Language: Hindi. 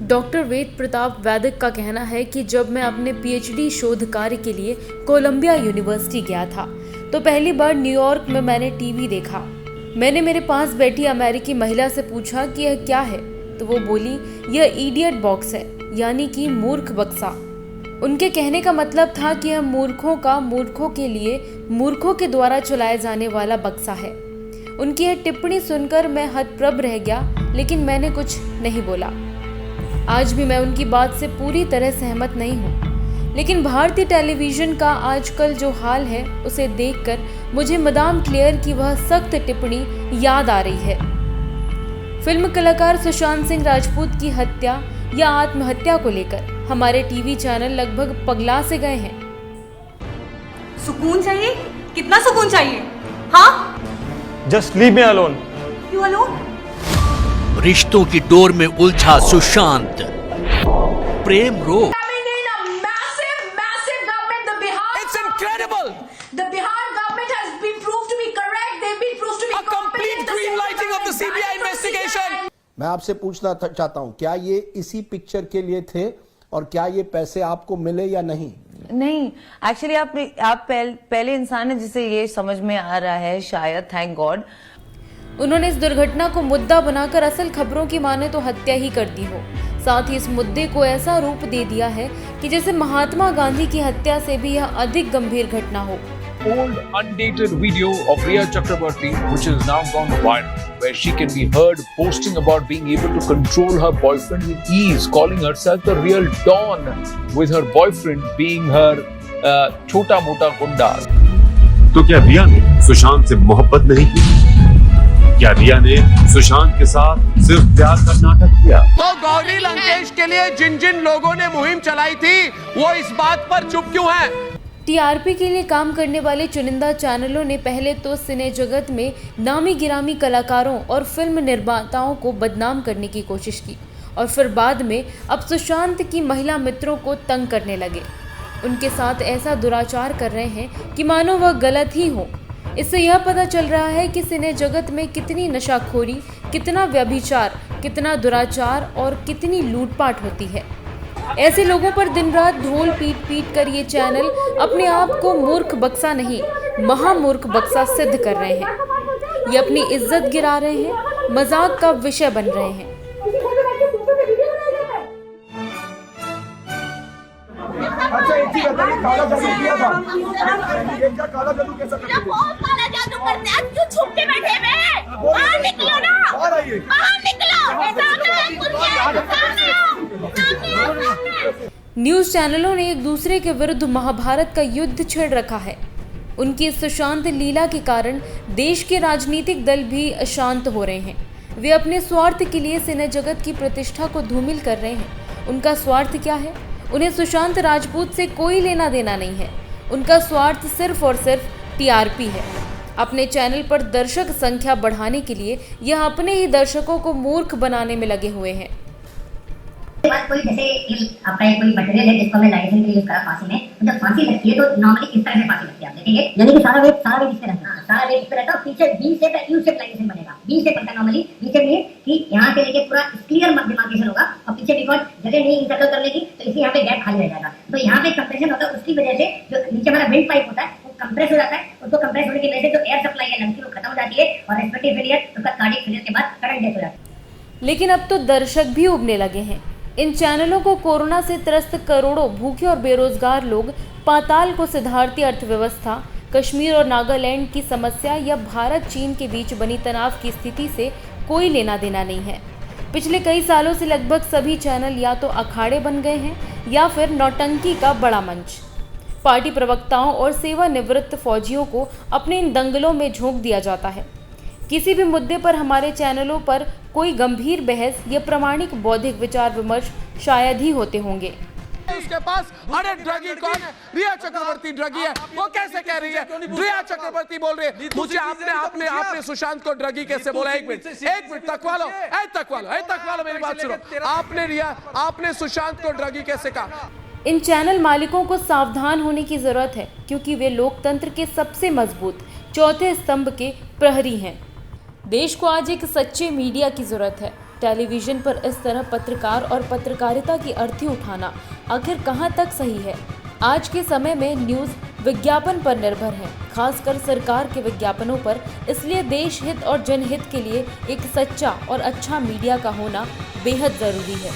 डॉक्टर वेद प्रताप वैदिक का कहना है कि जब मैं अपने पीएचडी शोध कार्य के लिए कोलंबिया यूनिवर्सिटी गया था तो पहली बार न्यूयॉर्क में मैंने टीवी देखा। मैंने मेरे पास बैठी अमेरिकी महिला से पूछा कि यह क्या है, तो वो बोली यह इडियट बॉक्स है, यानी कि मूर्ख बक्सा। उनके कहने का मतलब था कि यह मूर्खों के लिए मूर्खों के द्वारा चलाए जाने वाला बक्सा है। उनकी यह टिप्पणी सुनकर मैं हतप्रभ रह गया, लेकिन मैंने कुछ नहीं बोला। आज भी मैं उनकी बात से पूरी तरह सहमत नहीं हूँ, लेकिन भारतीय टेलीविजन का आजकल जो हाल है उसे देखकर मुझे मदाम क्लेयर की वह सख्त टिप्पणी याद आ रही है। फिल्म कलाकार सुशांत सिंह राजपूत की हत्या या आत्महत्या को लेकर हमारे टीवी चैनल लगभग पगला से गए हैं। सुकून चाहिए? कितना सुकून चाहिए? हाँ? Just leave me alone. क्यों alone? रिश्तों की डोर में उलझा सुशांत, प्रेम रोग। It's incredible. The Bihar government has been proved to be correct. They've been proved to be A complete green lighting of the CBI investigation. मैं आपसे पूछना चाहता हूं, क्या ये इसी पिक्चर के लिए थे और क्या ये पैसे आपको मिले या नहीं? नहीं, एक्चुअली आप पहले इंसान है जिसे ये समझ में आ रहा है, शायद, थैंक गॉड। उन्होंने इस दुर्घटना को मुद्दा बनाकर असल खबरों की माने तो हत्या ही कर दी हो। साथ ही इस मुद्दे को ऐसा रूप दे दिया है कि जैसे महात्मा गांधी की हत्या से भी यह अधिक गंभीर घटना हो। Old undated video of Rhea Chakraborty, which is now gone viral, where she can be heard boasting about being able to control her boyfriend with ease, calling herself the real Dawn, with her boyfriend being her chota mota gunda. तो क्या रिया ने सुशांत से मोहब्बत नहीं की? क्या रिया ने सुशांत के साथ सिर्फ प्यार का नाटक किया? तो गौरी लंकेश के लिए जिन जिन लोगों ने मुहिम चलाई थी वो इस बात पर चुप क्यों हैं? टीआरपी के लिए काम करने वाले चुनिंदा चैनलों ने पहले तो सिने जगत में नामी गिरामी कलाकारों और फिल्म निर्माताओं को बदनाम करने की कोशिश की और फिर बाद में अब सुशांत की महिला मित्रों को तंग करने लगे। उनके साथ ऐसा दुराचार कर रहे हैं कि मानो वह गलत ही हो। इससे यह पता चल रहा है कि सिने जगत में कितनी नशाखोरी, कितना व्यभिचार, कितना दुराचार और कितनी लूटपाट होती है। ऐसे लोगों पर दिन रात ढोल पीट कर ये चैनल अपने आप को मूर्ख बक्सा नहीं, महामूर्ख बक्सा सिद्ध कर रहे हैं। ये अपनी इज्जत गिरा रहे हैं, मजाक का विषय बन रहे हैं। अच्छा, एक चीज बताइए, काला जादू किया था? काला जादू कैसा करते थे? काला जादू करते हैं, क्यों छुप के बैठे हैं? बाहर निकलो ना, बाहर निकलो। न्यूज चैनलों ने एक दूसरे के विरुद्ध महाभारत का युद्ध छेड़ रखा है। उनकी इस सुशांत लीला के कारण देश के राजनीतिक दल भी अशांत हो रहे हैं। वे अपने स्वार्थ के लिए सिने जगत की प्रतिष्ठा को धूमिल कर रहे हैं। उनका स्वार्थ क्या है? उन्हें सुशांत राजपूत से कोई लेना देना नहीं है। उनका स्वार्थ सिर्फ और सिर्फ टीआरपी है। अपने चैनल पर दर्शक संख्या बढ़ाने के लिए यह अपने ही दर्शकों को मूर्ख बनाने में लगे हुए हैं। कोई जैसे आपका कोई मटेरियल है जिसको हमें लाइसेंस के लिए यूज करा फांसी में, तो जब फांसी लगती है तो नॉर्मली किस तरह से फांसी लगती है आप देखेंगे, यानी कि सारा वेट इस तरह रहता है, सारा वेट इस तरह रहता है, पीछे बी शेप या यू शेप लाइसेंस बनेगा। बी शेप बनता है नॉर्मली, बी शेप ये कि यहां से लेके पूरा क्लियर डिमार्केशन होगा और पीछे डिफॉल्ट जगह नहीं इंटरकल करने की, तो इसलिए यहां पे गैप खाली रह जाएगा। तो यहां पे कंप्रेशन होता है, उसकी वजह से जो नीचे हमारा विंड पाइप होता है वो कंप्रेस हो जाता है, और तो कंप्रेस होने की वजह से जो एयर सप्लाई है लंग्स की वो खत्म हो जाती है और रेस्पिरेटरी फेलियर, उसका कार्डियक फेलियर के बाद सडन डेथ हो जाती है। लेकिन अब तो दर्शक भी उबने लगे हैं। इन चैनलों को कोरोना से त्रस्त करोड़ों भूखे और बेरोजगार लोग, पाताल को सिधारती अर्थव्यवस्था, कश्मीर और नागालैंड की समस्या या भारत चीन के बीच बनी तनाव की स्थिति से कोई लेना देना नहीं है। पिछले कई सालों से लगभग सभी चैनल या तो अखाड़े बन गए हैं या फिर नौटंकी का बड़ा मंच। पार्टी प्रवक्ताओं और सेवानिवृत्त फौजियों को अपने इन दंगलों में झोंक दिया जाता है। किसी भी मुद्दे पर हमारे चैनलों पर कोई गंभीर बहस या प्रामाणिक बौद्धिक विचार विमर्श शायद ही होते होंगे। उसके पास अरे ड्रगी कौन है? रिया चक्रवर्ती ड्रगी है। वो कैसे कह रही है? रिया चक्रवर्ती बोल रही है। मुझे आपने सुशांत को ड्रगी कैसे बोला? एक मिनट तकवा लो मेरी बात सुनो। आपने सुशांत को ड्रगी कैसे कहा? इन चैनल मालिकों को सावधान होने की जरूरत है, क्योंकि वे लोकतंत्र के सबसे मजबूत चौथे स्तंभ के प्रहरी हैं। देश को आज एक सच्चे मीडिया की जरूरत है। टेलीविजन पर इस तरह पत्रकार और पत्रकारिता की अर्थी उठाना आखिर कहां तक सही है? आज के समय में न्यूज़ विज्ञापन पर निर्भर है, खासकर सरकार के विज्ञापनों पर। इसलिए देश हित और जनहित के लिए एक सच्चा और अच्छा मीडिया का होना बेहद जरूरी है।